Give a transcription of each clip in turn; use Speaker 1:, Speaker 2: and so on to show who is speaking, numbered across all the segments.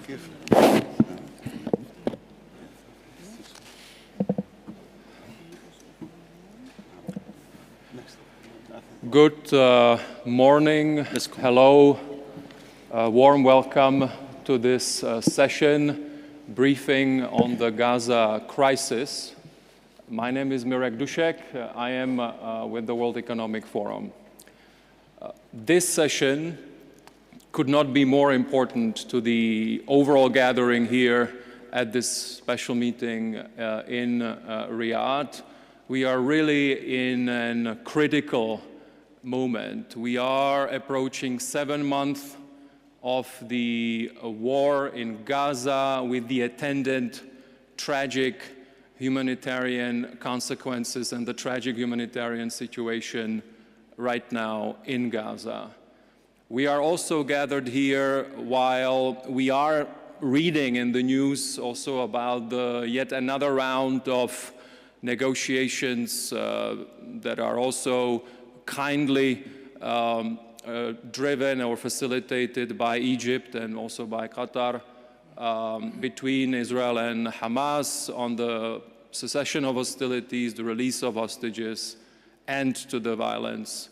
Speaker 1: Good morning. Hello. Warm welcome to this session briefing on the Gaza crisis. My name is Mirek Dušek. I am with the World Economic Forum. This session could not be more important to the overall gathering here at this special meeting in Riyadh. We are really in a critical moment. We are approaching 7 months of the war in Gaza with the attendant tragic humanitarian consequences and the tragic humanitarian situation right now in Gaza. We are also gathered here while we are reading in the news also about the yet another round of negotiations that are also kindly driven or facilitated by Egypt and also by Qatar between Israel and Hamas on the cessation of hostilities, the release of hostages, end to the violence.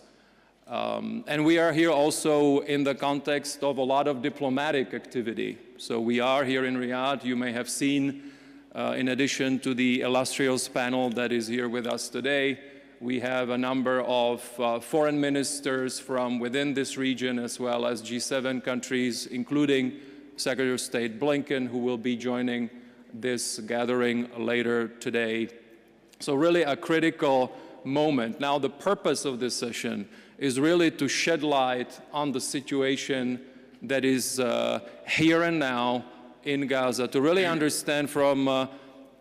Speaker 1: And we are here also in the context of a lot of diplomatic activity. So we are here in Riyadh. You may have seen, in addition to the illustrious panel that is here with us today, we have a number of foreign ministers from within this region, as well as G7 countries, including Secretary of State Blinken, who will be joining this gathering later today. So really a critical moment. Now, the purpose of this session is really to shed light on the situation that is here and now in Gaza, to really understand from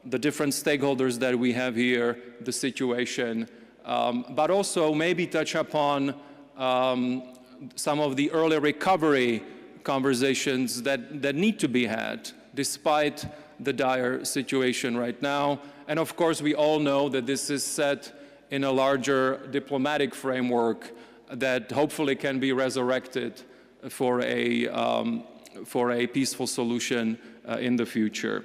Speaker 1: the different stakeholders that we have here the situation, but also maybe touch upon some of the early recovery conversations that need to be had despite the dire situation right now. And of course, we all know that this is set in a larger diplomatic framework that hopefully can be resurrected for a peaceful solution in the future.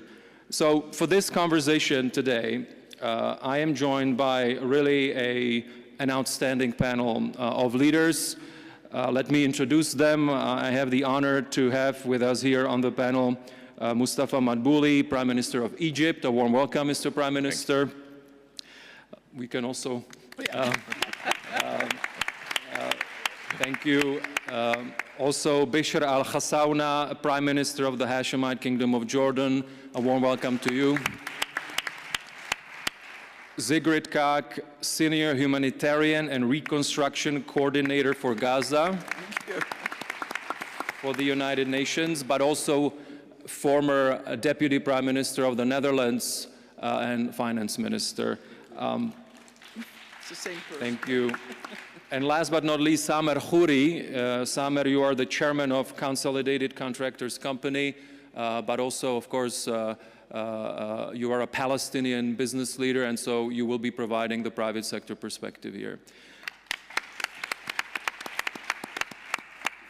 Speaker 1: So for this conversation today, I am joined by really an outstanding panel of leaders. Let me introduce them. I have the honor to have with us here on the panel Mustapha Mdebouly, Prime Minister of Egypt. A warm welcome, Mr. Prime Minister. We can also... thank you. Also, Bishr al-Khossauna, Prime Minister of the Hashemite Kingdom of Jordan. A warm welcome to you. Sieghrid Kaak, Senior Humanitarian and Reconstruction Coordinator for Gaza for the United Nations, but also former Deputy Prime Minister of the Netherlands and Finance Minister.
Speaker 2: It's the same person.
Speaker 1: Thank you. And last but not least, Samer Khouri. Samer, you are the Chairman of Consolidated Contractors Company, but also, of course, you are a Palestinian business leader, and so you will be providing the private sector perspective here.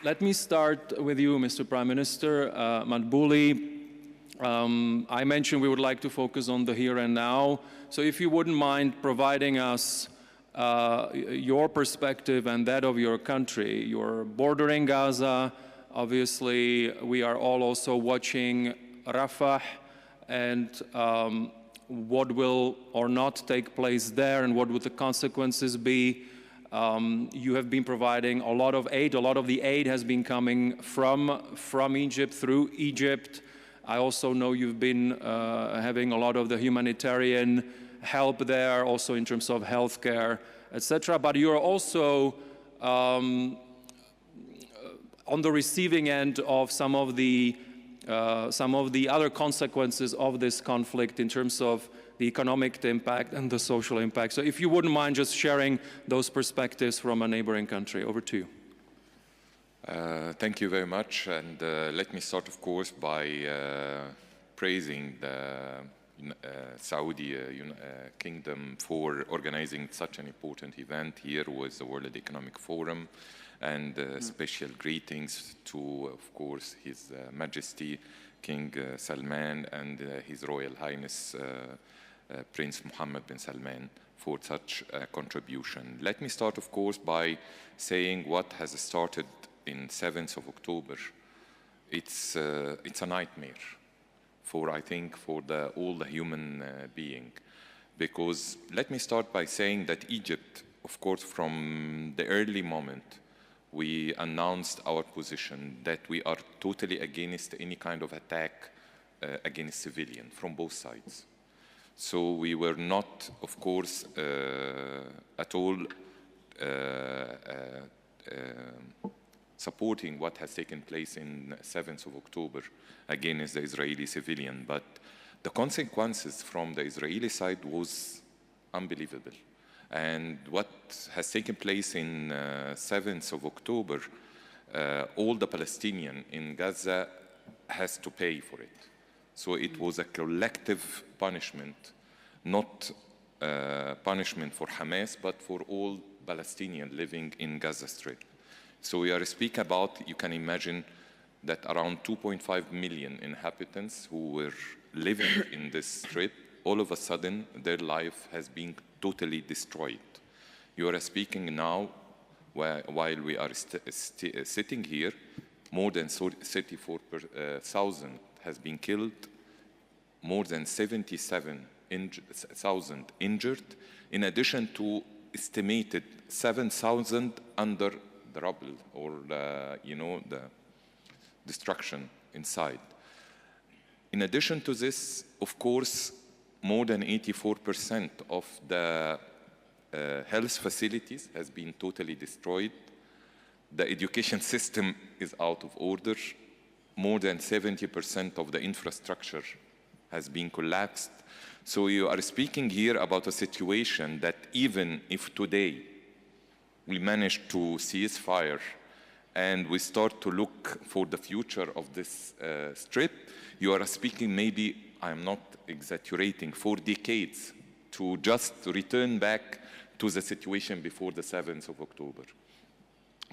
Speaker 1: Let me start with you, Mr. Prime Minister Mdebouly. I mentioned we would like to focus on the here and now. So if you wouldn't mind providing us your perspective and that of your country. You're bordering Gaza. Obviously, we are all also watching Rafah and what will or not take place there and what would the consequences be. You have been providing a lot of aid. A lot of the aid has been coming from Egypt, through Egypt. I also know you've been having a lot of the humanitarian help there, also in terms of healthcare, etc. But you're also on the receiving end of some of the other consequences of this conflict in terms of the economic impact and the social impact. So if you wouldn't mind just sharing those perspectives from a neighboring country. Over to you.
Speaker 3: Thank you very much. And let me start, of course, by praising the Saudi Kingdom for organizing such an important event here with the World Economic Forum. And special greetings to, of course, His Majesty King Salman and His Royal Highness Prince Mohammed bin Salman for such a contribution. Let me start, of course, by saying what has started in 7th of October. It's a nightmare for, I think, for all the human being. Because let me start by saying that Egypt, of course, from the early moment, we announced our position that we are totally against any kind of attack against civilians from both sides. So we were not, of course, at all supporting what has taken place in 7th of October against the Israeli civilian. But the consequences from the Israeli side was unbelievable. And what has taken place in 7th of October, all the Palestinians in Gaza has to pay for it. So it was a collective punishment, not punishment for Hamas, but for all Palestinians living in Gaza Strip. So we are speaking about, you can imagine that around 2.5 million inhabitants who were living in this strip, all of a sudden their life has been totally destroyed. You are speaking now, while we are sitting here, more than 34,000 has been killed, more than 77,000 injured, in addition to estimated 7,000 under the rubble or the destruction inside. In addition to this, of course, more than 84% of the health facilities has been totally destroyed. The education system is out of order. More than 70% of the infrastructure has been collapsed. So you are speaking here about a situation that even if today we manage to cease fire and we start to look for the future of this strip, you are speaking maybe, I'm not exaggerating, for decades to just return back to the situation before the 7th of October.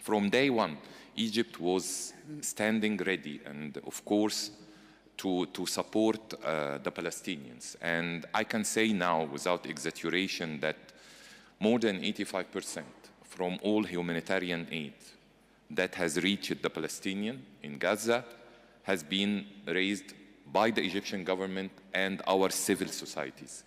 Speaker 3: From day one, Egypt was standing ready and, of course, to support the Palestinians. And I can say now, without exaggeration, that more than 85% from all humanitarian aid that has reached the Palestinian in Gaza has been raised by the Egyptian government and our civil societies.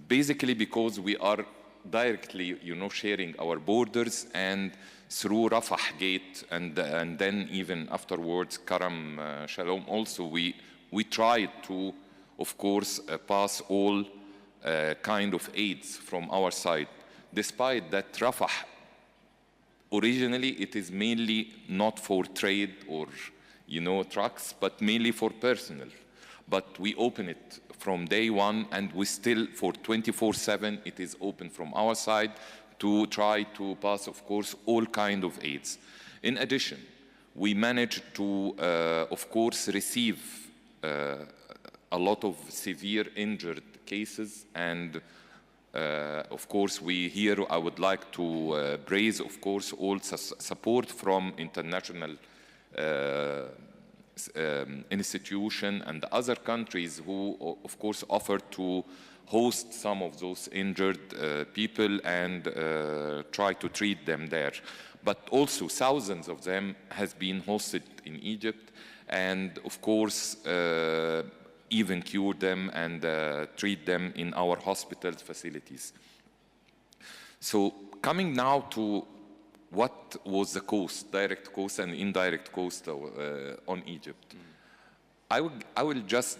Speaker 3: Basically because we are directly, sharing our borders, and through Rafah Gate and then even afterwards Karam Shalom also, we tried to, of course, pass all kind of aids from our side. Despite that Rafah, originally it is mainly not for trade or, trucks, but mainly for personal. But we open it from day one, and we still, for 24/7, it is open from our side to try to pass, of course, all kind of aids. In addition, we managed to, of course, receive a lot of severe injured cases, and of course, I would like to praise, of course, all support from international institution and other countries who, of course, offered to host some of those injured people and try to treat them there. But also thousands of them has been hosted in Egypt, and of course even cure them and treat them in our hospital facilities. So coming now to what was the cost, direct cost and indirect cost on Egypt. I will just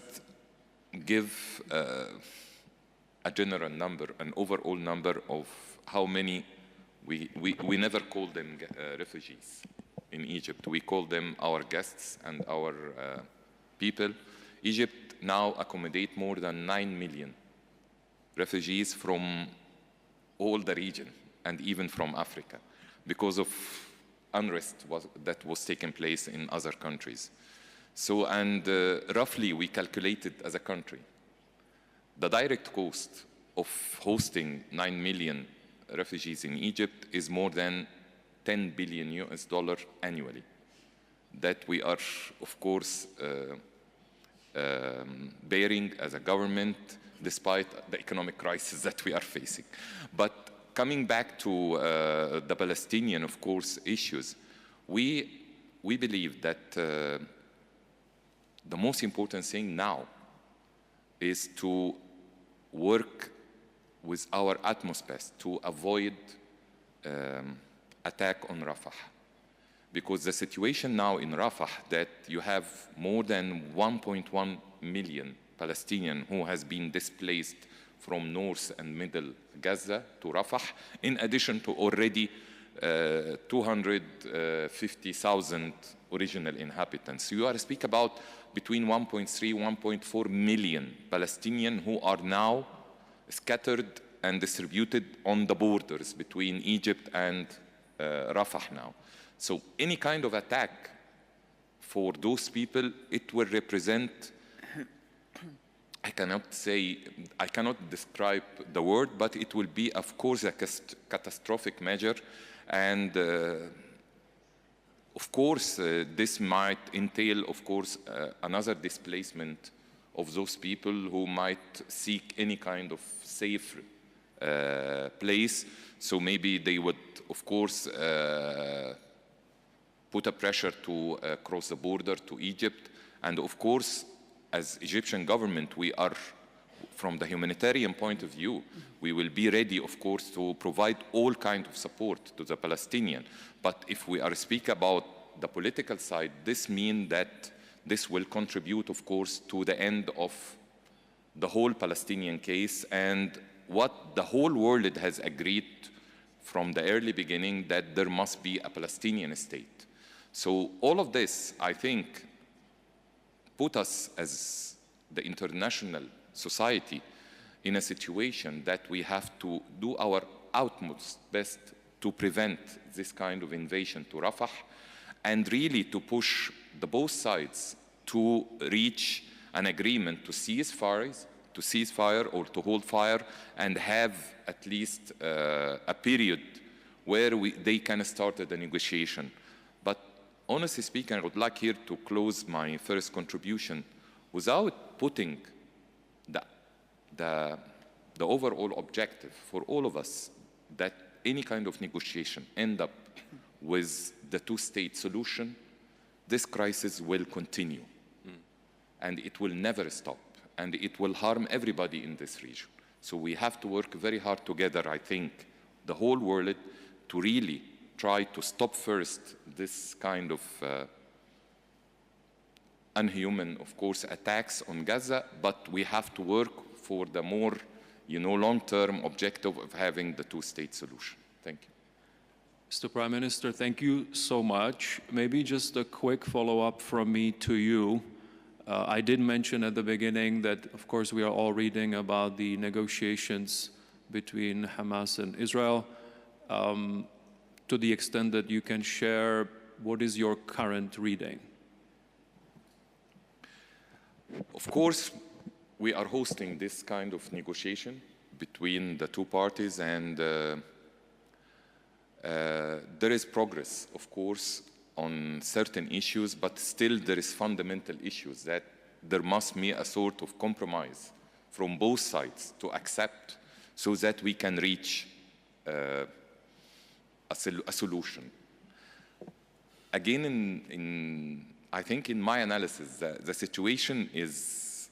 Speaker 3: give a general number, an overall number of how many, we never call them refugees in Egypt. We call them our guests and our people. Egypt now accommodates more than 9 million refugees from all the region and even from Africa, because of unrest that was taking place in other countries. So, and roughly we calculated as a country, the direct cost of hosting 9 million refugees in Egypt is more than $10 billion annually. That we are, of course, bearing as a government despite the economic crisis that we are facing. But coming back to the Palestinian, of course, issues, we believe that the most important thing now is to work with our utmost best to avoid attack on Rafah. Because the situation now in Rafah, that you have more than 1.1 million Palestinians who has been displaced from North and Middle Gaza to Rafah, in addition to already 250,000 original inhabitants. You are speak about between 1.3, 1.4 million Palestinians who are now scattered and distributed on the borders between Egypt and Rafah now. So any kind of attack for those people, it will represent, I cannot describe the word, but it will be, of course, a catastrophic measure. And of course, this might entail, of course, another displacement of those people who might seek any kind of safe place. So maybe they would, of course, put a pressure to cross the border to Egypt. And of course, as Egyptian government, we are, from the humanitarian point of view, we will be ready, of course, to provide all kinds of support to the Palestinian. But if we are speaking about the political side, this means that this will contribute, of course, to the end of the whole Palestinian case and what the whole world has agreed from the early beginning, that there must be a Palestinian state. So all of this, I think, put us as the international society in a situation that we have to do our utmost best to prevent this kind of invasion to Rafah, and really to push the both sides to reach an agreement to cease fire or to hold fire, and have at least a period where they can start the negotiation. But honestly speaking, I would like here to close my first contribution without putting the overall objective for all of us that any kind of negotiation end up with the two-state solution. This crisis will continue, and it will never stop, and it will harm everybody in this region. So we have to work very hard together, I think, the whole world, to really try to stop first this kind of unhuman, of course, attacks on Gaza, but we have to work for the more, long-term objective of having the two-state solution. Thank you.
Speaker 1: Mr. Prime Minister, thank you so much. Maybe just a quick follow-up from me to you. I did mention at the beginning that, of course, we are all reading about the negotiations between Hamas and Israel. To the extent that you can share, what is your current reading?
Speaker 3: Of course, we are hosting this kind of negotiation between the two parties, and there is progress, of course, on certain issues, but still there is fundamental issues that there must be a sort of compromise from both sides to accept, so that we can reach a solution. Again, I think in my analysis, the situation is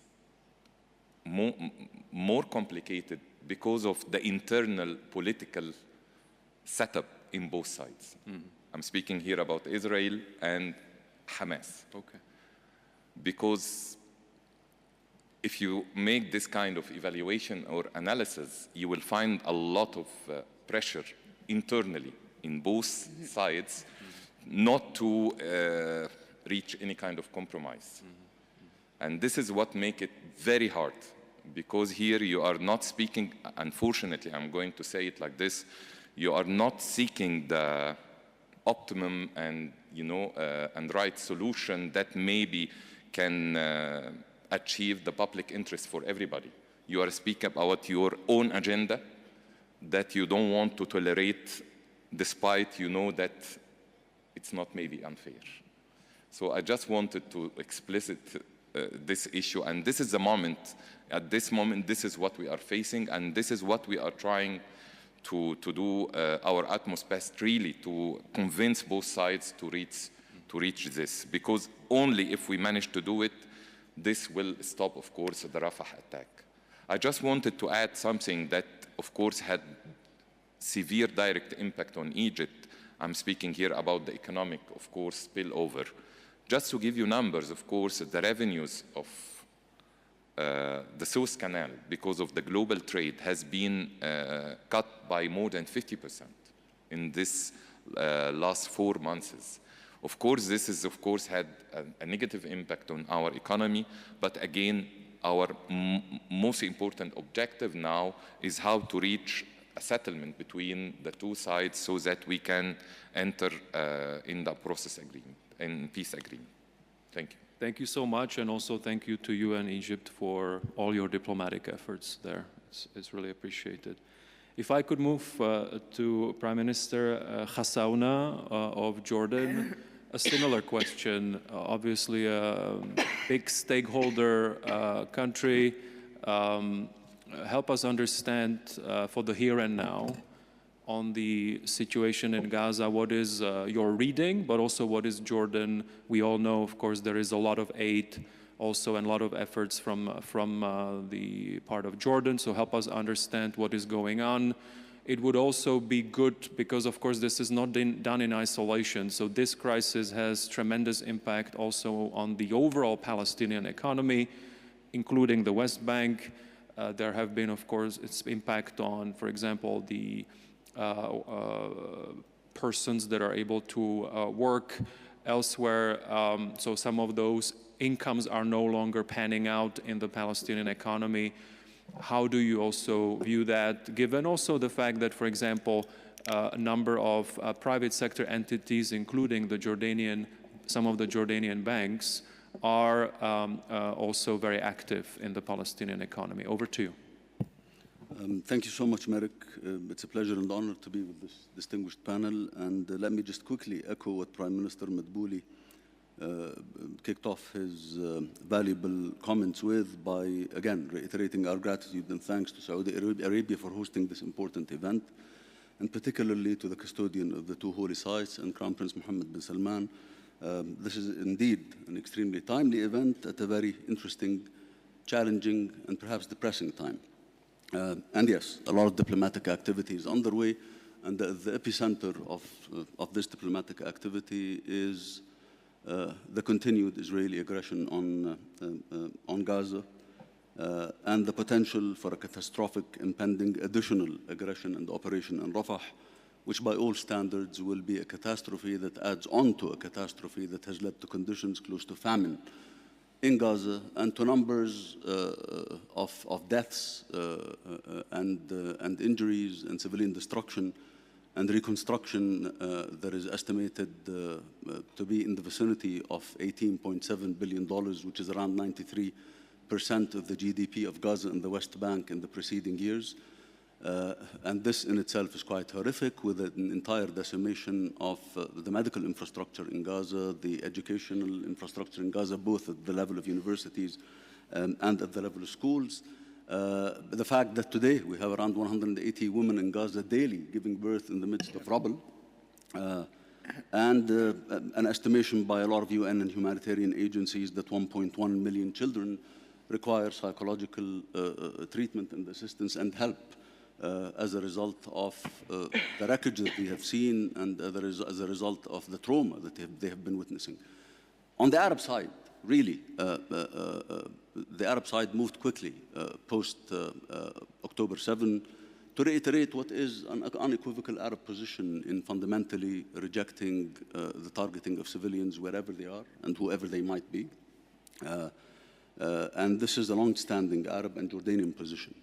Speaker 3: more complicated because of the internal political setup in both sides. I'm speaking here about Israel and Hamas.
Speaker 1: Okay.
Speaker 3: Because if you make this kind of evaluation or analysis, you will find a lot of pressure internally in both sides not to reach any kind of compromise. And this is what makes it very hard, because here you are not speaking, unfortunately, I'm going to say it like this, you are not seeking the optimum and, and right solution that maybe can achieve the public interest for everybody. You are speaking about your own agenda that you don't want to tolerate, despite that it's not maybe unfair. So I just wanted to explicit this issue, and this is the moment. At this moment, this is what we are facing, and this is what we are trying to do our utmost best, really, to convince both sides to reach this. Because only if we manage to do it, this will stop, of course, the Rafah attack. I just wanted to add something that, of course, had severe direct impact on Egypt. I'm speaking here about the economic, of course, spillover. Just to give you numbers, of course, the revenues of the Suez Canal, because of the global trade, has been cut by more than 50% in this last 4 months. Of course, this has, of course, had a negative impact on our economy, but again, our most important objective now is how to reach a settlement between the two sides so that we can enter in the process agreement, in peace agreement. Thank you.
Speaker 1: Thank you so much, and also thank you to you and Egypt for all your diplomatic efforts there. It's really appreciated. If I could move to Prime Minister Khassauna of Jordan, a similar question. Obviously, a big stakeholder country. Help us understand for the here and now on the situation in Gaza. What is your reading, but also what is Jordan? We all know, of course, there is a lot of aid also and a lot of efforts from the part of Jordan. So help us understand what is going on. It would also be good because, of course, this is not done in isolation. So this crisis has tremendous impact also on the overall Palestinian economy, including the West Bank. There have been, of course, its impact on, for example, the persons that are able to work elsewhere. So some of those incomes are no longer panning out in the Palestinian economy. How do you also view that, given also the fact that, for example, a number of private sector entities, including the some of the Jordanian banks, are also very active in the Palestinian economy? Over to you.
Speaker 4: Thank you so much, Merrick. It's a pleasure and honor to be with this distinguished panel. And let me just quickly echo what Prime Minister Mudbuli kicked off his valuable comments with by, again, reiterating our gratitude and thanks to Saudi Arabia for hosting this important event, and particularly to the custodian of the two holy sites and Crown Prince Mohammed bin Salman. This is indeed an extremely timely event at a very interesting, challenging, and perhaps depressing time. And yes, a lot of diplomatic activity is underway, and the epicenter of this diplomatic activity is the continued Israeli aggression on Gaza and the potential for a catastrophic impending additional aggression and operation in Rafah, which by all standards will be a catastrophe that adds on to a catastrophe that has led to conditions close to famine in Gaza and to numbers of deaths and injuries and civilian destruction and reconstruction that is estimated to be in the vicinity of $18.7 billion, which is around 93% of the GDP of Gaza and the West Bank in the preceding years. And this in itself is quite horrific, with an entire decimation of the medical infrastructure in Gaza, the educational infrastructure in Gaza, both at the level of universities and at the level of schools. The fact that today we have around 180 women in Gaza daily giving birth in the midst of rubble, and an estimation by a lot of UN and humanitarian agencies that 1.1 million children require psychological treatment and assistance and help as a result of the wreckage that we have seen and as a result of the trauma that they have been witnessing. On the Arab side, really, the Arab side moved quickly post October 7 to reiterate what is an unequivocal Arab position in fundamentally rejecting the targeting of civilians wherever they are and whoever they might be. And this is a long-standing Arab and Jordanian position.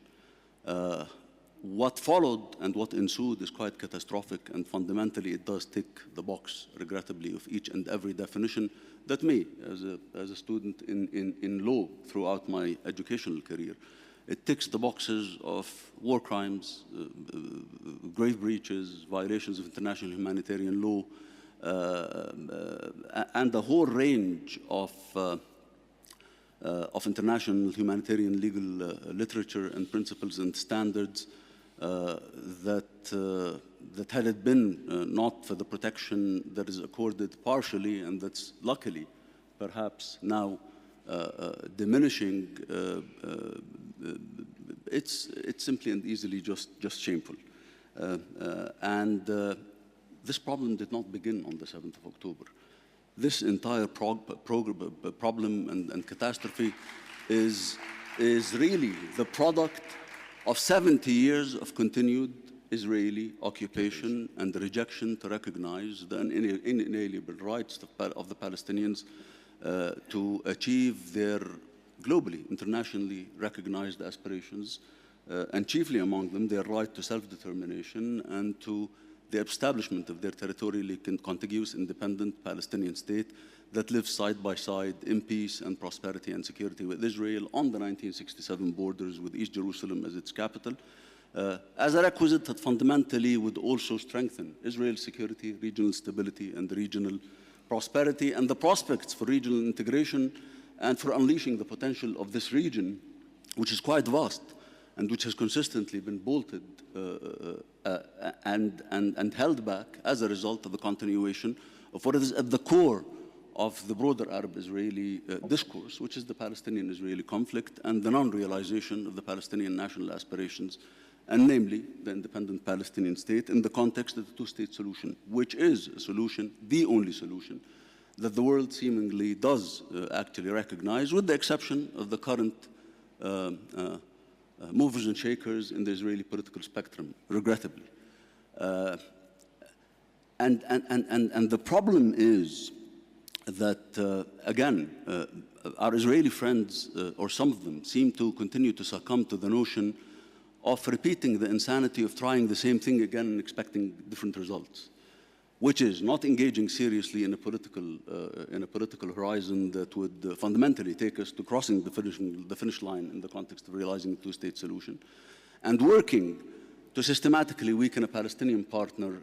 Speaker 4: What followed and what ensued is quite catastrophic, and fundamentally it does tick the box, regrettably, of each and every definition that me, as a student in law throughout my educational career, it ticks the boxes of war crimes, grave breaches, violations of international humanitarian law, and a whole range of of international humanitarian legal literature and principles and standards that had it been not for the protection that is accorded partially and that's luckily perhaps now diminishing, it's simply and easily just shameful. This problem did not begin on the 7th of October. This entire problem and catastrophe is really the product of 70 years of continued Israeli occupation and the rejection to recognize the inalienable rights of the Palestinians to achieve their globally, internationally recognized aspirations, and chiefly among them their right to self-determination and to the establishment of their territorially contiguous independent Palestinian state that lives side by side in peace and prosperity and security with Israel on the 1967 borders with East Jerusalem as its capital, as a requisite that fundamentally would also strengthen Israel's security, regional stability, and regional prosperity, and the prospects for regional integration and for unleashing the potential of this region, which is quite vast and which has consistently been bolted and held back as a result of the continuation of what is at the core of the broader Arab-Israeli discourse, which is the Palestinian-Israeli conflict and the non-realization of the Palestinian national aspirations, and namely the independent Palestinian state in the context of the two-state solution, which is a solution, the only solution, that the world seemingly does actually recognize, with the exception of the current movers and shakers in the Israeli political spectrum, regrettably. And the problem is that, again, our Israeli friends, or some of them, seem to continue to succumb to the notion of repeating the insanity of trying the same thing again and expecting different results, which is not engaging seriously in a political horizon that would fundamentally take us to crossing the finish line in the context of realizing a two-state solution, and working to systematically weaken a Palestinian partner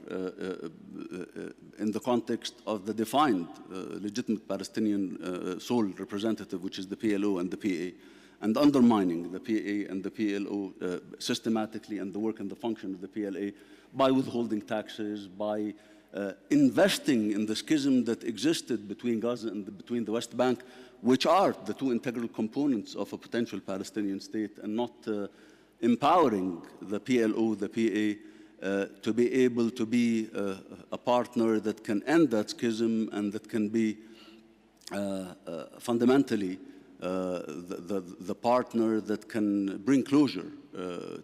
Speaker 4: in the context of the defined legitimate Palestinian sole representative, which is the PLO and the PA, and undermining the PA and the PLO systematically, and the work and the function of the PLA by withholding taxes, by investing in the schism that existed between Gaza and between the West Bank, which are the two integral components of a potential Palestinian state, and not empowering the PLO, the PA, to be able to be a partner that can end that schism and that can be fundamentally the partner that can bring closure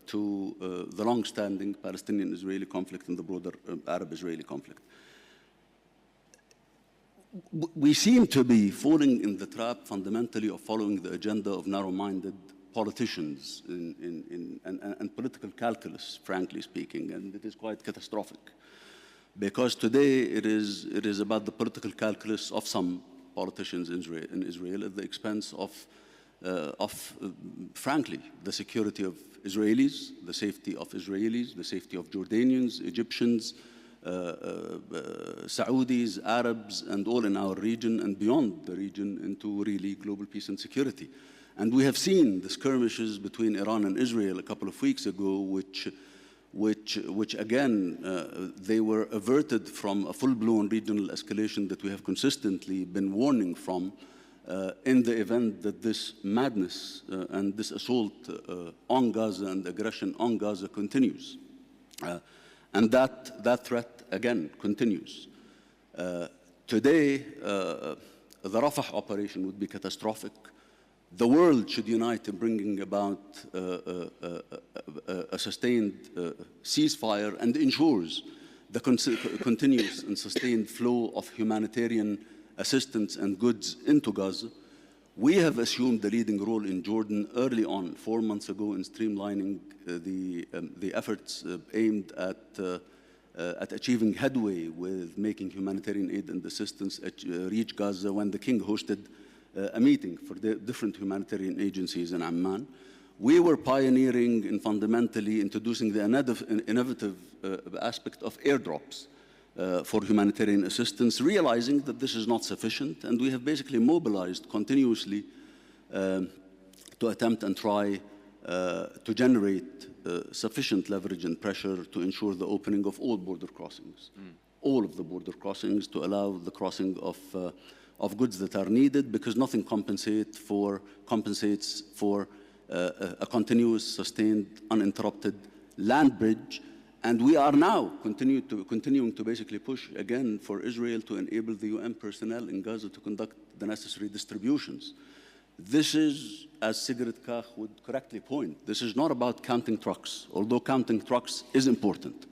Speaker 4: to the long-standing Palestinian-Israeli conflict and the broader Arab-Israeli conflict. We seem to be falling in the trap fundamentally of following the agenda of narrow-minded politicians and political calculus, frankly speaking, and it is quite catastrophic. Because today it is about the political calculus of some politicians in Israel at the expense of frankly, the security of Israelis, the safety of Israelis, the safety of Jordanians, Egyptians, Saudis, Arabs, and all in our region and beyond the region into really global peace and security. And we have seen the skirmishes between Iran and Israel a couple of weeks ago, which again, they were averted from a full-blown regional escalation that we have consistently been warning from in the event that this madness and this assault on Gaza and aggression on Gaza continues. And that threat, again, continues. Today, the Rafah operation would be catastrophic. The world should unite in bringing about a sustained ceasefire and ensures the continuous and sustained flow of humanitarian assistance and goods into Gaza. We have assumed the leading role in Jordan early on, 4 months ago, in streamlining the efforts aimed at achieving headway with making humanitarian aid and assistance reach Gaza when the king hosted a meeting for the different humanitarian agencies in Amman. We were pioneering in fundamentally introducing the innovative aspect of airdrops for humanitarian assistance, realizing that this is not sufficient, and we have basically mobilized continuously to attempt and try to generate sufficient leverage and pressure to ensure the opening of all border crossings, all of the border crossings, to allow the crossing of goods that are needed, because nothing compensates for a continuous, sustained, uninterrupted land bridge. And we are now continuing to basically push again for Israel to enable the UN personnel in Gaza to conduct the necessary distributions. This is, as Sigrid would correctly point, this is not about counting trucks, although counting trucks is important.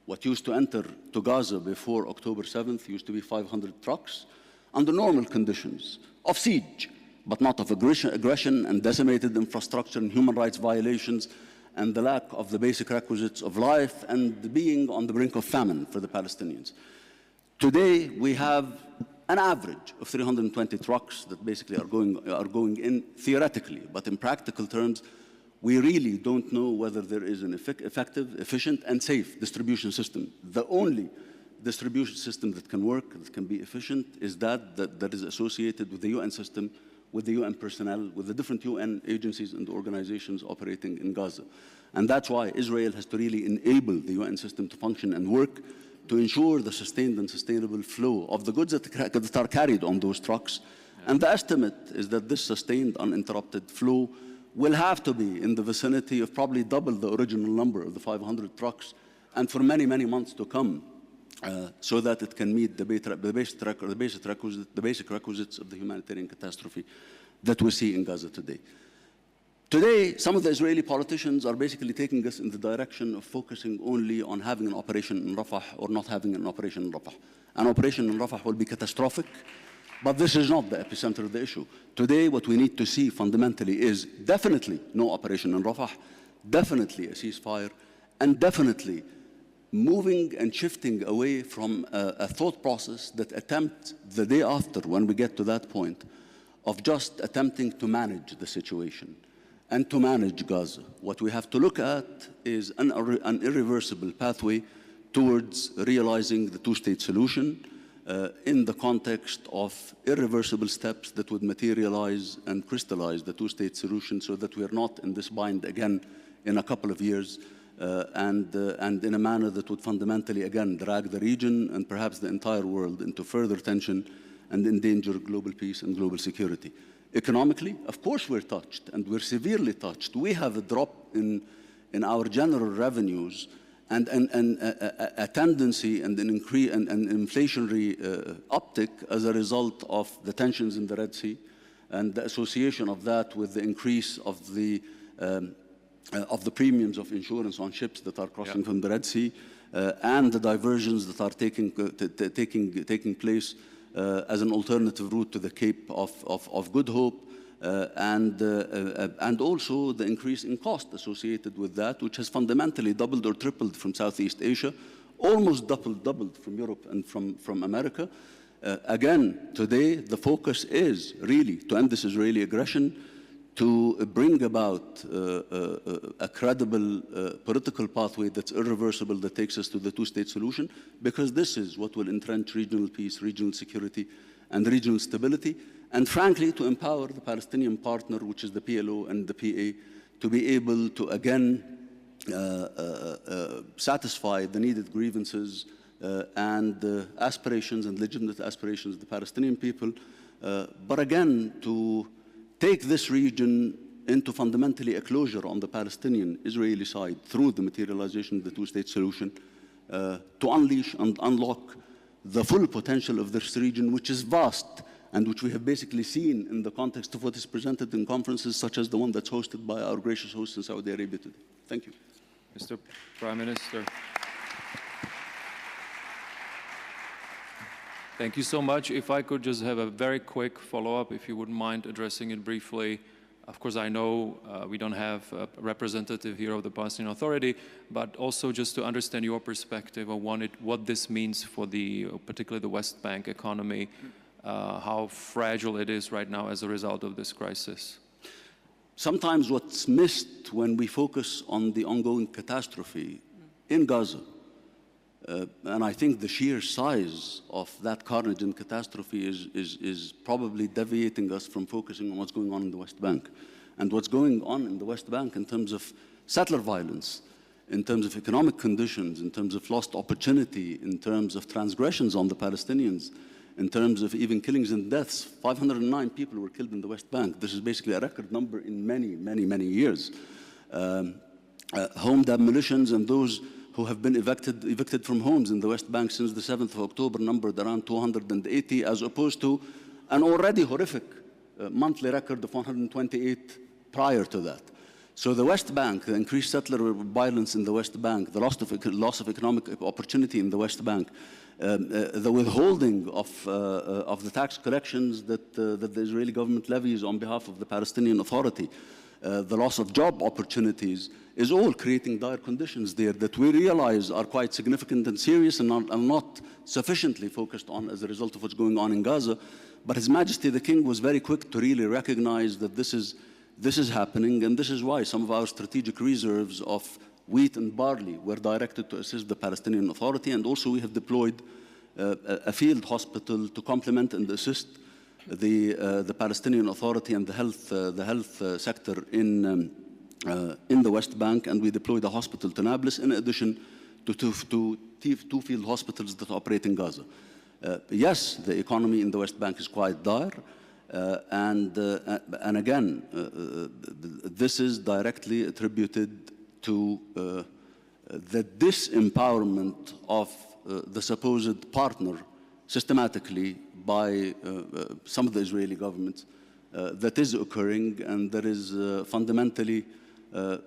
Speaker 4: What used to enter to Gaza before October 7th used to be 500 trucks under normal conditions of siege, but not of aggression and decimated infrastructure and human rights violations and the lack of the basic requisites of life and being on the brink of famine for the Palestinians. Today, we have an average of 320 trucks that basically are going in theoretically, but in practical terms, we really don't know whether there is an effective, efficient, and safe distribution system. The only distribution system that can work, that can be efficient, is that is associated with the UN system, with the UN personnel, with the different UN agencies and organizations operating in Gaza. And that's why Israel has to really enable the UN system to function and work to ensure the sustained and sustainable flow of the goods that are carried on those trucks. And the estimate is that this sustained, uninterrupted flow will have to be in the vicinity of probably double the original number of the 500 trucks, and for many, many months to come, so that it can meet the basic requisites of the humanitarian catastrophe that we see in Gaza today. Today, some of the Israeli politicians are basically taking us in the direction of focusing only on having an operation in Rafah or not having an operation in Rafah. An operation in Rafah will be catastrophic, but this is not the epicenter of the issue. Today, what we need to see fundamentally is definitely no operation in Rafah, definitely a ceasefire, and definitely moving and shifting away from a thought process that attempts the day after, when we get to that point, of just attempting to manage the situation and to manage Gaza. What we have to look at is an irreversible pathway towards realizing the two-state solution in the context of irreversible steps that would materialize and crystallize the two-state solution, so that we are not in this bind again in a couple of years, and in a manner that would fundamentally, again, drag the region and perhaps the entire world into further tension and endanger global peace and global security. Economically, of course we're touched, and we're severely touched. We have a drop in our general revenues and a tendency and an increase and an inflationary uptick as a result of the tensions in the Red Sea and the association of that with the increase of the premiums of insurance on ships that are crossing from the Red Sea, and the diversions that are taking place as an alternative route to the Cape of Good Hope, and also the increase in cost associated with that, which has fundamentally doubled or tripled from Southeast Asia, almost doubled from Europe and from America. Again, today, the focus is really to end this Israeli aggression, to bring about a credible political pathway that's irreversible, that takes us to the two-state solution, because this is what will entrench regional peace, regional security, and regional stability, and frankly, to empower the Palestinian partner, which is the PLO and the PA, to be able to, again, satisfy the needed grievances and aspirations and legitimate aspirations of the Palestinian people, but again, to take this region into fundamentally a closure on the Palestinian-Israeli side through the materialization of the two-state solution, to unleash and unlock the full potential of this region, which is vast, and which we have basically seen in the context of what is presented in conferences such as the one that's hosted by our gracious host in Saudi Arabia today. Thank you.
Speaker 1: Mr. Prime Minister. Thank you so much. If I could just have a very quick follow-up, if you wouldn't mind addressing it briefly. Of course, I know we don't have a representative here of the Palestinian Authority, but also just to understand your perspective on what this means for particularly the West Bank economy, how fragile it is right now as a result of this crisis.
Speaker 4: Sometimes what's missed when we focus on the ongoing catastrophe in Gaza And I think the sheer size of that carnage and catastrophe is probably deviating us from focusing on what's going on in the West Bank. And what's going on in the West Bank in terms of settler violence, in terms of economic conditions, in terms of lost opportunity, in terms of transgressions on the Palestinians, in terms of even killings and deaths. 509 people were killed in the West Bank. This is basically a record number in many, many, many years. Home demolitions and those who have been evicted from homes in the West Bank since the 7th of October numbered around 280, as opposed to an already horrific monthly record of 128 prior to that. So the West Bank, the increased settler violence in the West Bank, the loss of economic opportunity in the West Bank, the withholding of the tax collections that the Israeli government levies on behalf of the Palestinian Authority, the loss of job opportunities, is all creating dire conditions there that we realize are quite significant and serious and are not sufficiently focused on as a result of what's going on in Gaza. But His Majesty the King was very quick to really recognize that this is happening, and this is why some of our strategic reserves of wheat and barley were directed to assist the Palestinian Authority, and also we have deployed a field hospital to complement and assist the Palestinian Authority and the health sector in the West Bank, and we deployed a hospital to Nablus in addition to two field hospitals that operate in Gaza. Yes, the economy in the West Bank is quite dire, and again, this is directly attributed to the disempowerment of the supposed partner systematically by some of the Israeli government that is occurring, and that is fundamentally,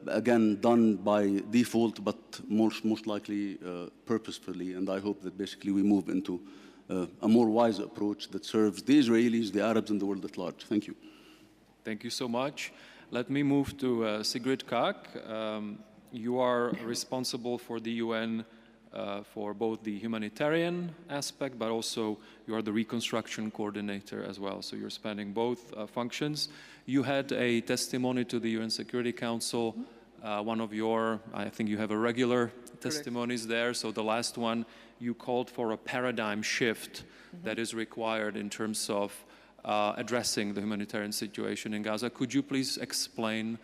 Speaker 4: again, done by default, but most likely purposefully. And I hope that basically we move into a more wise approach that serves the Israelis, the Arabs, and the world at large. Thank you.
Speaker 1: Thank you so much. Let me move to Sigrid Kaak. You are responsible for the UN for both the humanitarian aspect, but also you are the reconstruction coordinator as well. So you're spanning both functions. You had a testimony to the UN Security Council. One of your, I think you have a regular testimonies there. So the last one, you called for a paradigm shift that is required in terms of addressing the humanitarian situation in Gaza. Could you please explain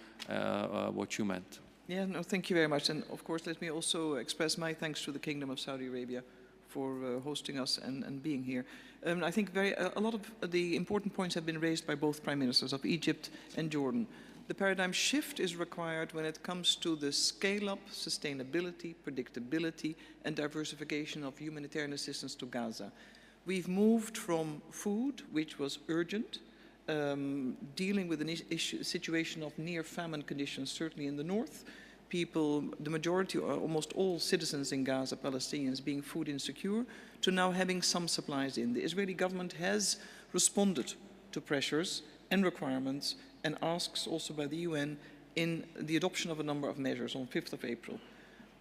Speaker 1: what you meant?
Speaker 2: Yeah, no, thank you very much. And of course, let me also express my thanks to the Kingdom of Saudi Arabia for hosting us and being here. I think a lot of the important points have been raised by both prime ministers of Egypt and Jordan. The paradigm shift is required when it comes to the scale-up, sustainability, predictability, and diversification of humanitarian assistance to Gaza. We've moved from food, which was urgent, dealing with a situation of near famine conditions, certainly in the north, people, the majority or almost all citizens in Gaza, Palestinians, being food insecure, to now having some supplies in. The Israeli government has responded to pressures and requirements and asks also by the UN in the adoption of a number of measures on 5th of April.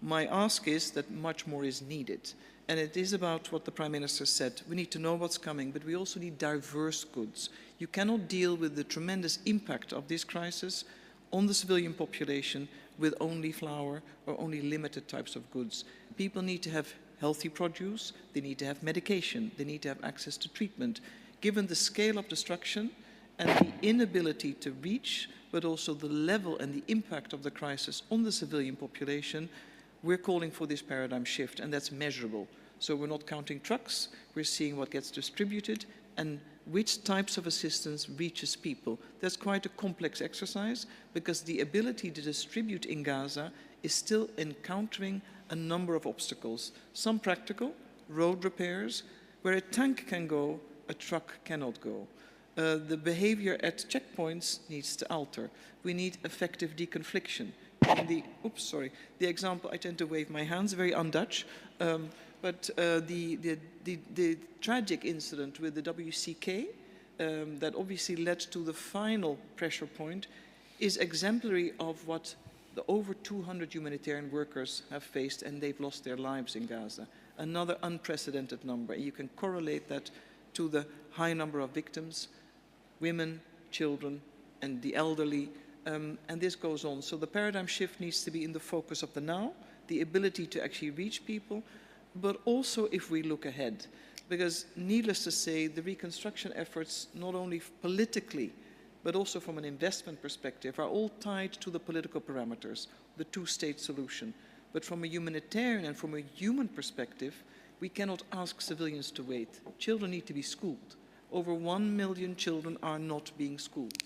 Speaker 2: My ask is that much more is needed. And it is about what the Prime Minister said. We need to know what's coming, but we also need diverse goods. You cannot deal with the tremendous impact of this crisis on the civilian population with only flour or only limited types of goods. People need to have healthy produce, they need to have medication, they need to have access to treatment. Given the scale of destruction and the inability to reach, but also the level and the impact of the crisis on the civilian population, we're calling for this paradigm shift, and that's measurable. So we're not counting trucks, we're seeing what gets distributed and which types of assistance reaches people. That's quite a complex exercise because the ability to distribute in Gaza is still encountering a number of obstacles. Some practical, road repairs, where a tank can go, a truck cannot go. The behavior at checkpoints needs to alter. We need effective deconfliction. The example, I tend to wave my hands, very un-Dutch, but the tragic incident with the WCK that obviously led to the final pressure point is exemplary of what the over 200 humanitarian workers have faced, and they've lost their lives in Gaza. Another unprecedented number. You can correlate that to the high number of victims, women, children, and the elderly, and this goes on. So the paradigm shift needs to be in the focus of the now, the ability to actually reach people, but also if we look ahead. Because needless to say, the reconstruction efforts, not only politically, but also from an investment perspective, are all tied to the political parameters, the two-state solution. But from a humanitarian and from a human perspective, we cannot ask civilians to wait. Children need to be schooled. Over 1 million children are not being schooled.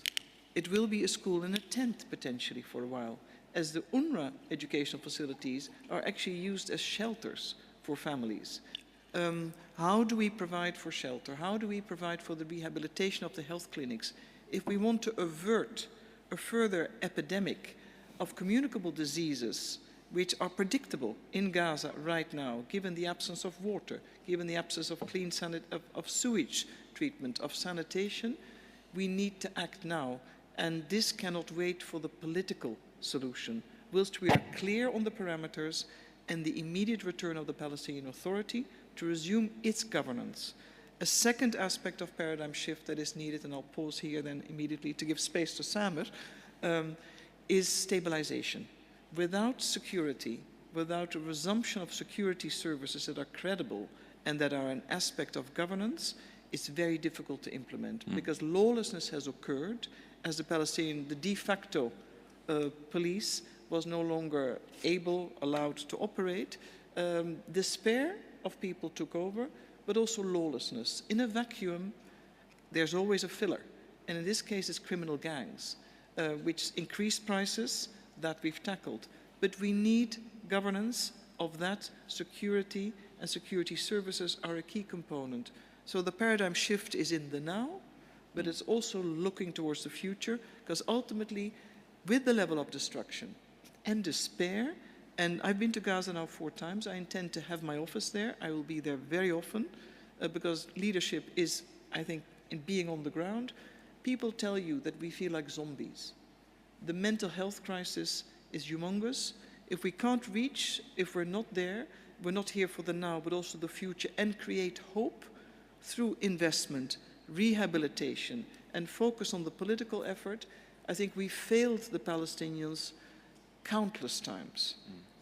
Speaker 2: It will be a school in a tent, potentially, for a while, as the UNRWA educational facilities are actually used as shelters for families. How do we provide for shelter? How do we provide for the rehabilitation of the health clinics? If we want to avert a further epidemic of communicable diseases which are predictable in Gaza right now, given the absence of water, given the absence of clean of sewage treatment, of sanitation, we need to act now. And this cannot wait for the political solution. Whilst we are clear on the parameters and the immediate return of the Palestinian Authority to resume its governance. A second aspect of paradigm shift that is needed, and I'll pause here then immediately to give space to Samer, is stabilization. Without security, without a resumption of security services that are credible and that are an aspect of governance, it's very difficult to implement because lawlessness has occurred as the de facto police was no longer allowed to operate. Despair of people took over, but also lawlessness. In a vacuum, there's always a filler. And in this case, it's criminal gangs, which increase prices that we've tackled. But we need governance of that. Security and security services are a key component. So the paradigm shift is in the now, but it's also looking towards the future, because ultimately, with the level of destruction and despair, and I've been to Gaza now 4 times. I intend to have my office there. I will be there very often because leadership is, I think, in being on the ground. People tell you that we feel like zombies. The mental health crisis is humongous. If we can't reach, if we're not there, we're not here for the now, but also the future, and create hope through investment, rehabilitation, and focus on the political effort, I think we failed the Palestinians countless times.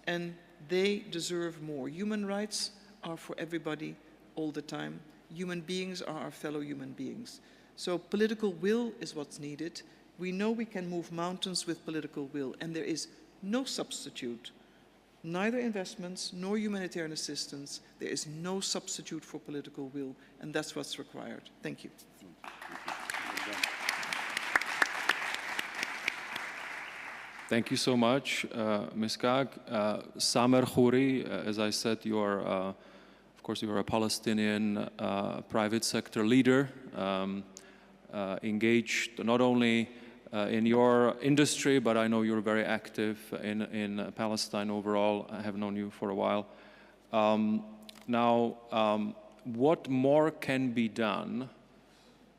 Speaker 2: And they deserve more. Human rights are for everybody all the time. Human beings are our fellow human beings. So political will is what's needed. We know we can move mountains with political will, and there is no substitute, neither investments nor humanitarian assistance. There is no substitute for political will, and that's what's required. Thank you.
Speaker 1: Thank you so much, Ms. Kag. Samer Khouri, as I said, you are, of course, you are a Palestinian private sector leader, engaged not only in your industry, but I know you're very active in Palestine overall. I have known you for a while. Now, what more can be done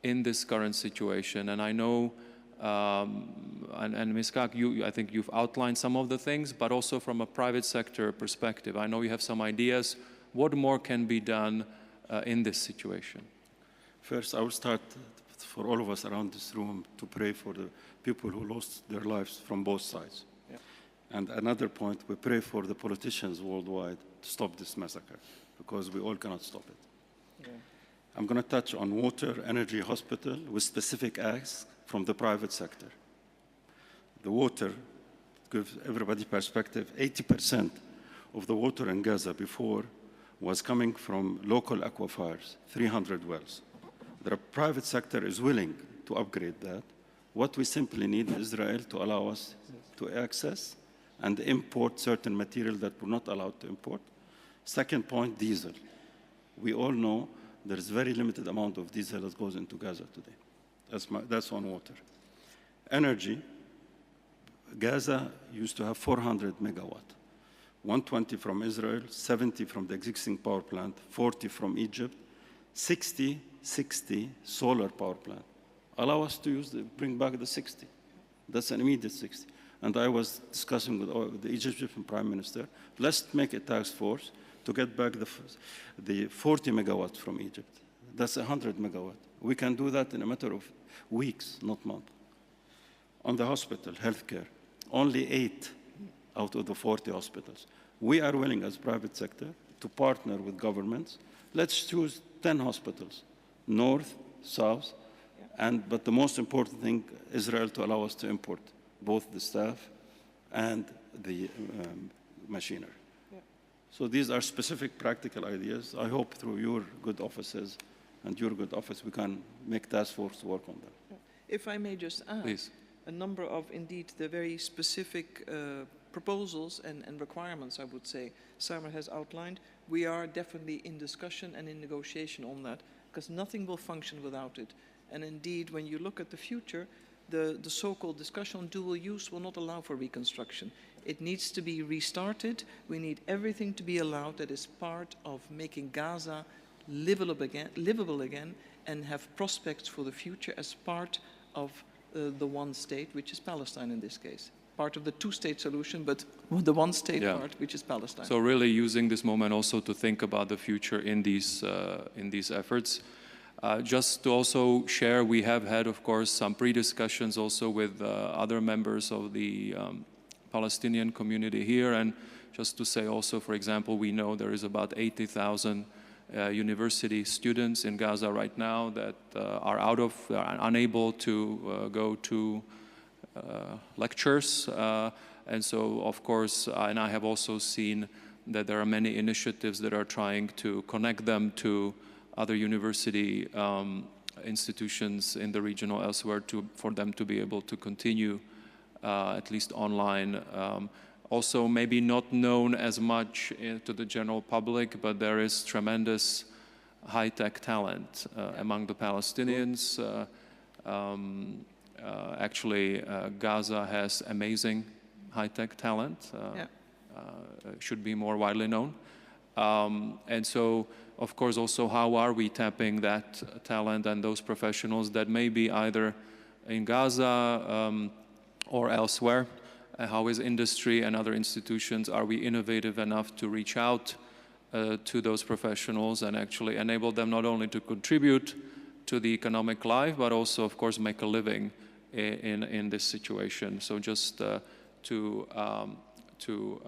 Speaker 1: in this current situation? And I know, and Ms. Kag, I think you've outlined some of the things, but also from a private sector perspective, I know you have some ideas. What more can be done in this situation?
Speaker 5: First, I will start for all of us around this room to pray for the people who lost their lives from both sides. Yeah. And another point, we pray for the politicians worldwide to stop this massacre, because we all cannot stop it. Yeah. I'm going to touch on water, energy, hospital, with specific acts from the private sector. The water, to give everybody perspective, 80% of the water in Gaza before was coming from local aquifers, 300 wells. The private sector is willing to upgrade that. What we simply need is Israel to allow us to access and import certain material that we're not allowed to import. Second point, diesel. We all know there's very limited amount of diesel that goes into Gaza today. That's on water. Energy, Gaza used to have 400 megawatt. 120 from Israel, 70 from the existing power plant, 40 from Egypt, 60 solar power plant. Allow us to bring back the 60. That's an immediate 60. And I was discussing with the Egyptian Prime Minister, let's make a task force to get back the 40 megawatts from Egypt. That's 100 megawatt. We can do that in a matter of weeks, not months. On the hospital, healthcare, only 8 out of the 40 hospitals. We are willing as private sector to partner with governments. Let's choose 10 hospitals, north, south, but the most important thing, Israel to allow us to import both the staff and the machinery. Yeah. So these are specific practical ideas. I hope through your good offices and your good office we can make task force to work on them.
Speaker 2: Yeah. If I may just add,
Speaker 1: please.
Speaker 2: A number of, indeed, the very specific proposals and requirements, I would say, Samer has outlined. We are definitely in discussion and in negotiation on that, because nothing will function without it. And indeed, when you look at the future, the so-called discussion on dual use will not allow for reconstruction. It needs to be restarted. We need everything to be allowed that is part of making Gaza livable again and have prospects for the future as part of the one state, which is Palestine in this case. Part of the two-state solution, but the one-state part, which is Palestine.
Speaker 1: So really using this moment also to think about the future in these efforts. Just to also share, we have had, of course, some pre-discussions also with other members of the Palestinian community here. And just to say also, for example, we know there is about 80,000 university students in Gaza right now that are unable to go to lectures. And so, of course, and I have also seen that there are many initiatives that are trying to connect them to other university institutions in the region or elsewhere for them to be able to continue at least online. Also maybe not known as much to the general public, but there is tremendous high-tech talent among the Palestinians. Actually, Gaza has amazing high-tech talent, should be more widely known. And so, of course, also how are we tapping that talent and those professionals that may be either in Gaza or elsewhere? How is industry and other institutions, are we innovative enough to reach out to those professionals and actually enable them not only to contribute to the economic life, but also, of course, make a living in this situation? So just to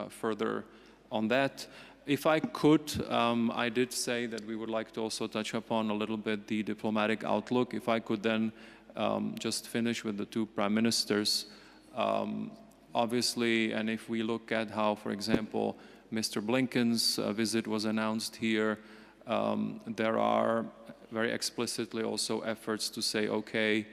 Speaker 1: further on that, if I could, I did say that we would like to also touch upon a little bit the diplomatic outlook. If I could then just finish with the two prime ministers. Obviously, and if we look at how, for example, Mr. Blinken's visit was announced here, there are very explicitly also efforts to say, okay,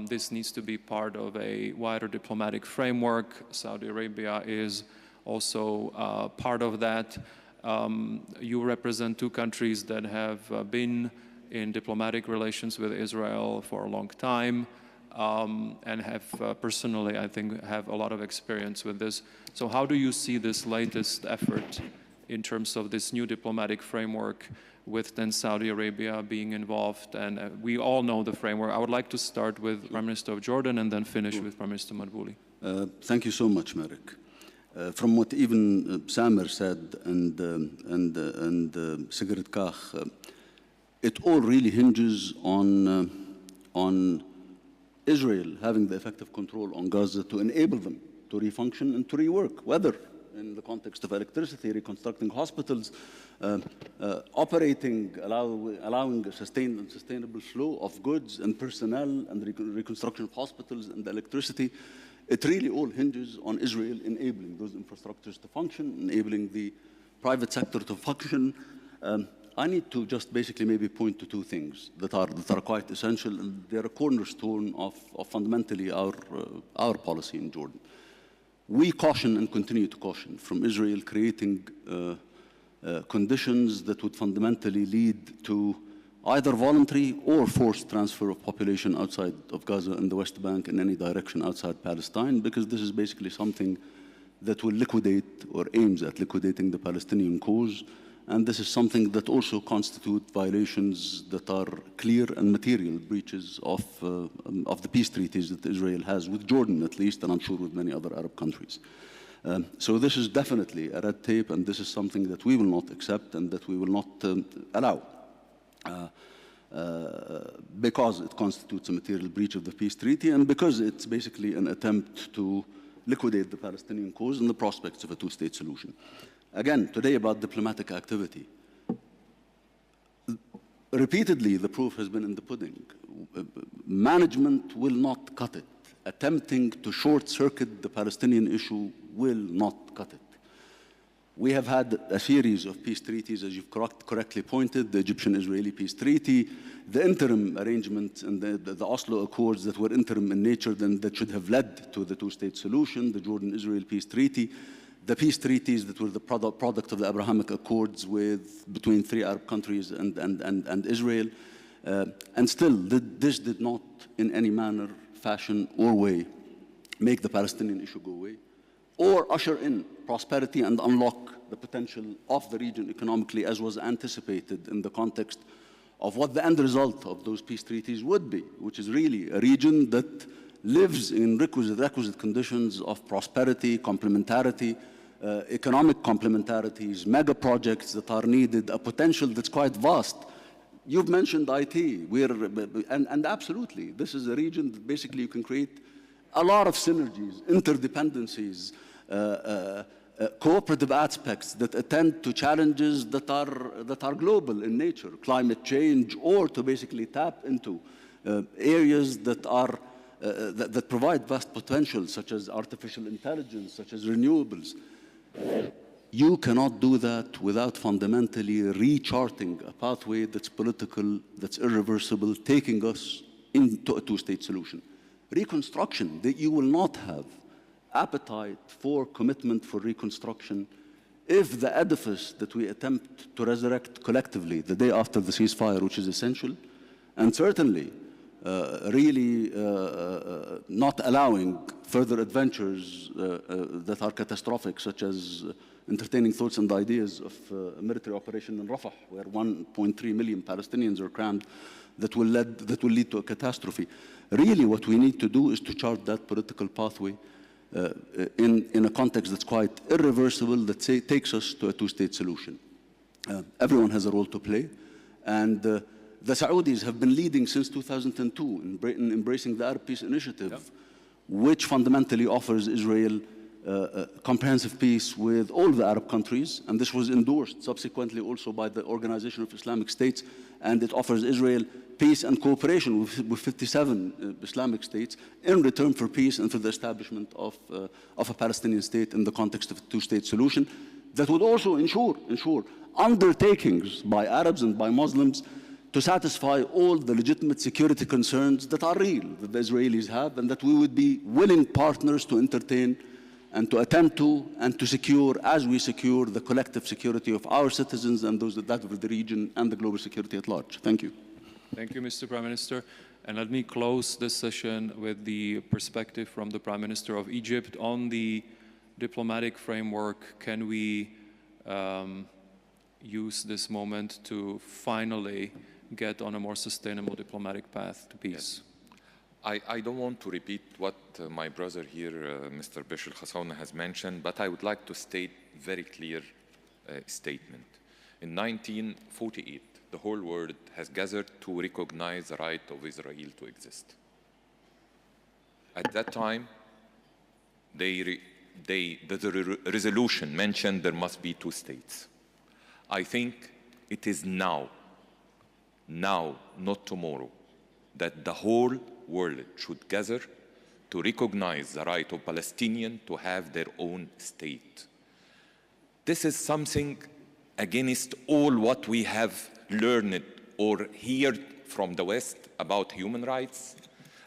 Speaker 1: this needs to be part of a wider diplomatic framework. Saudi Arabia is also part of that. You represent two countries that have been in diplomatic relations with Israel for a long time. And have personally, I think, have a lot of experience with this. So how do you see this latest effort in terms of this new diplomatic framework with then Saudi Arabia being involved? And we all know the framework. I would like to start with Prime Minister of Jordan and then finish with Prime Minister Mudbuli.
Speaker 4: Thank you so much, Marek. From what even Samer said and Sigrid Kach, it all really hinges on Israel having the effective control on Gaza to enable them to refunction and to rework, whether in the context of electricity, reconstructing hospitals, allowing a sustainable flow of goods and personnel and reconstruction of hospitals and electricity. It really all hinges on Israel enabling those infrastructures to function, enabling the private sector to function. I need to just basically maybe point to two things that are quite essential, and they're a cornerstone of fundamentally our policy in Jordan. We caution and continue to caution from Israel creating conditions that would fundamentally lead to either voluntary or forced transfer of population outside of Gaza and the West Bank in any direction outside Palestine, because this is basically something that will liquidate or aims at liquidating the Palestinian cause. And this is something that also constitutes violations that are clear and material breaches of the peace treaties that Israel has with Jordan, at least, and I'm sure with many other Arab countries. So this is definitely a red tape, and this is something that we will not accept and that we will not allow, because it constitutes a material breach of the peace treaty and because it's basically an attempt to liquidate the Palestinian cause and the prospects of a two-state solution. again, today about diplomatic activity. Repeatedly, the proof has been in the pudding. Management will not cut it. Attempting to short-circuit the Palestinian issue will not cut it. We have had a series of peace treaties, as you've correctly pointed, the Egyptian-Israeli peace treaty, the interim arrangements and the Oslo Accords that were interim in nature and that should have led to the two-state solution, the Jordan-Israel peace treaty, the peace treaties that were the product of the Abrahamic Accords between 3 Arab countries and Israel. And still, this did not in any manner, fashion, or way make the Palestinian issue go away, or usher in prosperity and unlock the potential of the region economically, as was anticipated in the context of what the end result of those peace treaties would be, which is really a region that lives in requisite conditions of prosperity, complementarity, economic complementarities, mega projects that are needed, a potential that's quite vast. You've mentioned IT, and absolutely, this is a region that basically you can create a lot of synergies, interdependencies, cooperative aspects that attend to challenges that are global in nature, climate change, or to basically tap into areas that provide vast potential, such as artificial intelligence, such as renewables. You cannot do that without fundamentally recharting a pathway that's political, that's irreversible, taking us into a two-state solution. Reconstruction, that you will not have appetite for commitment for reconstruction if the edifice that we attempt to resurrect collectively the day after the ceasefire, which is essential, and certainly really not allowing further adventures that are catastrophic, such as entertaining thoughts and ideas of a military operation in Rafah, where 1.3 million Palestinians are crammed, that will lead to a catastrophe. Really, what we need to do is to chart that political pathway in a context that's quite irreversible, that takes us to a two-state solution. Everyone has a role to play, and the Saudis have been leading since 2002 in embracing the Arab Peace Initiative, which fundamentally offers Israel comprehensive peace with all the Arab countries, and this was endorsed subsequently also by the Organization of Islamic States, and it offers Israel peace and cooperation with 57 Islamic states in return for peace and for the establishment of a Palestinian state in the context of a two-state solution that would also ensure undertakings by Arabs and by Muslims to satisfy all the legitimate security concerns that are real, that the Israelis have, and that we would be willing partners to entertain and to attend to and to secure, as we secure the collective security of our citizens and those that of the region and the global security at large. Thank you.
Speaker 1: Thank you, Mr. Prime Minister. And let me close this session with the perspective from the Prime Minister of Egypt on the diplomatic framework. Can we use this moment to finally get on a more sustainable diplomatic path to peace?
Speaker 3: Yes. I don't want to repeat what my brother here, Mr. Bishir Khosawna, has mentioned, but I would like to state a very clear statement. In 1948, the whole world has gathered to recognize the right of Israel to exist. At that time, the resolution mentioned there must be two states. I think it is now, not tomorrow, that the whole world should gather to recognize the right of Palestinians to have their own state. This is something against all what we have learned or heard from the West about human rights,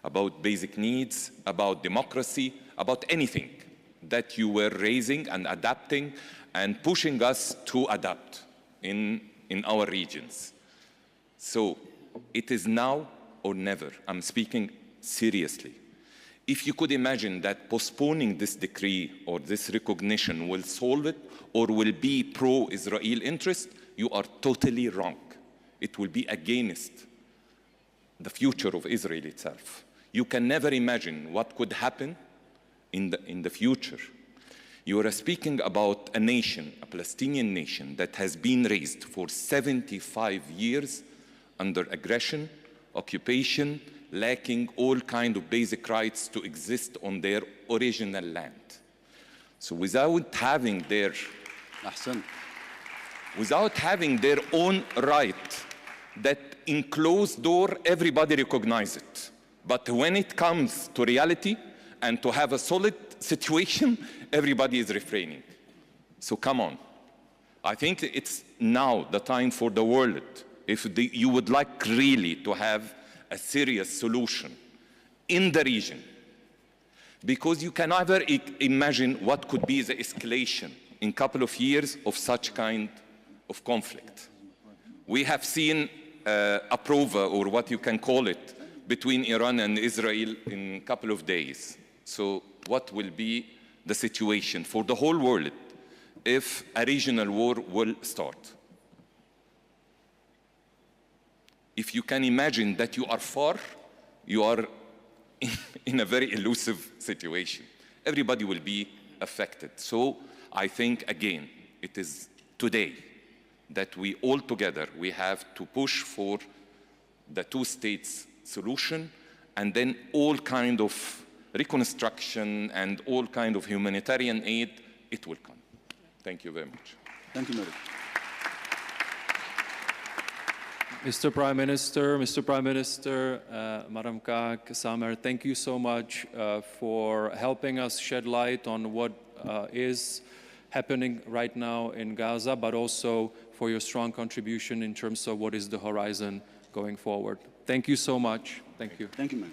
Speaker 3: about basic needs, about democracy, about anything that you were raising and adapting and pushing us to adapt in our regions. So it is now or never. I'm speaking seriously. If you could imagine that postponing this decree or this recognition will solve it or will be pro-Israel interest, you are totally wrong. It will be against the future of Israel itself. You can never imagine what could happen in the future. You are speaking about a nation, a Palestinian nation, that has been raised for 75 years under aggression, occupation, lacking all kinds of basic rights to exist on their original land. So without having their
Speaker 4: أحسن.
Speaker 3: without having their own right, that in closed door, everybody recognizes it. But when it comes to reality and to have a solid situation, everybody is refraining. So come on. I think it's now the time for the world, if you would like really to have a serious solution in the region, because you can never imagine what could be the escalation in a couple of years of such kind of conflict. We have seen a prova, or what you can call it, between Iran and Israel in a couple of days. So what will be the situation for the whole world if a regional war will start? If you can imagine that you are far, you are in a very elusive situation. Everybody will be affected. So I think, again, it is today that we all together, we have to push for the two states solution, and then all kind of reconstruction and all kind of humanitarian aid, it will come. Thank you very much.
Speaker 4: Thank you, Mary.
Speaker 1: Mr. Prime Minister, Madam Kak, Samer, thank you so much for helping us shed light on what is happening right now in Gaza, but also for your strong contribution in terms of what is the horizon going forward. Thank you so much. Thank you.
Speaker 4: Thank you, man.